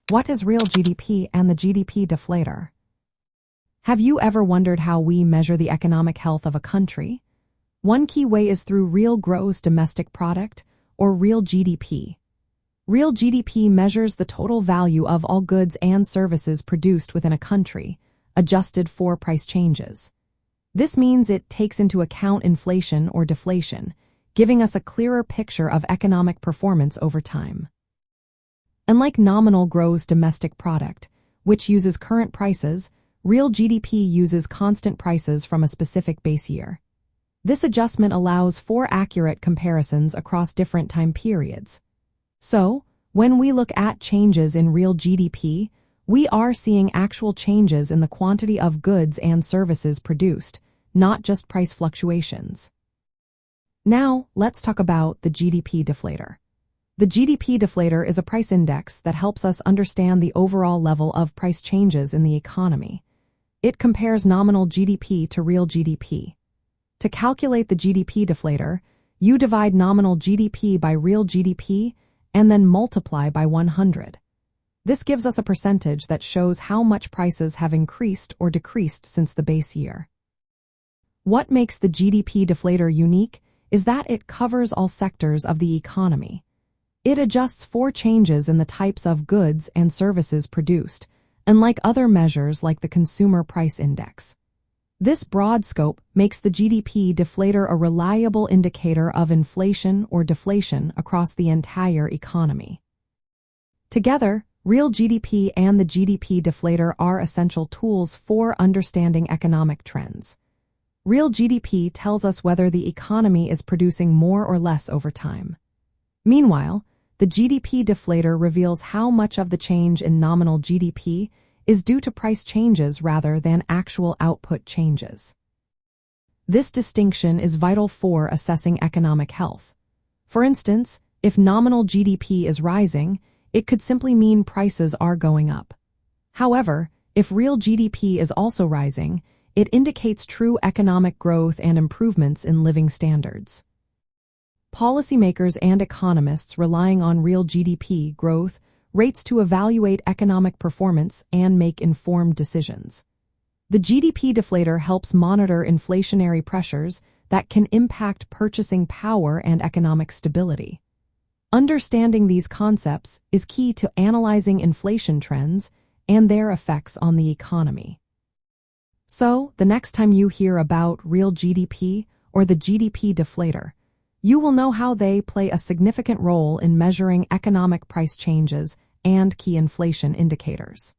What is real GDP and the GDP deflator? Have you ever wondered how we measure the economic health of a country? One key way is through real gross domestic product, or real GDP. Real GDP measures the total value of all goods and services produced within a country, adjusted for price changes. This means it takes into account inflation or deflation, giving us a clearer picture of economic performance over time. Unlike nominal gross domestic product, which uses current prices, real GDP uses constant prices from a specific base year. This adjustment allows for accurate comparisons across different time periods. So, when we look at changes in real GDP, we are seeing actual changes in the quantity of goods and services produced, not just price fluctuations. Now, let's talk about the GDP deflator. The GDP deflator is a price index that helps us understand the overall level of price changes in the economy. It compares nominal GDP to real GDP. To calculate the GDP deflator, you divide nominal GDP by real GDP and then multiply by 100. This gives us a percentage that shows how much prices have increased or decreased since the base year. What makes the GDP deflator unique is that it covers all sectors of the economy. It adjusts for changes in the types of goods and services produced, unlike other measures like the Consumer Price Index. This broad scope makes the GDP deflator a reliable indicator of inflation or deflation across the entire economy. Together, real GDP and the GDP deflator are essential tools for understanding economic trends. Real GDP tells us whether the economy is producing more or less over time. Meanwhile, the GDP deflator reveals how much of the change in nominal GDP is due to price changes rather than actual output changes. This distinction is vital for assessing economic health. For instance, if nominal GDP is rising, it could simply mean prices are going up. However, if real GDP is also rising, it indicates true economic growth and improvements in living standards. Policymakers and economists relying on real GDP growth rates to evaluate economic performance and make informed decisions. The GDP deflator helps monitor inflationary pressures that can impact purchasing power and economic stability. Understanding these concepts is key to analyzing inflation trends and their effects on the economy. So, the next time you hear about real GDP or the GDP deflator, you will know how they play a significant role in measuring economic price changes and key inflation indicators.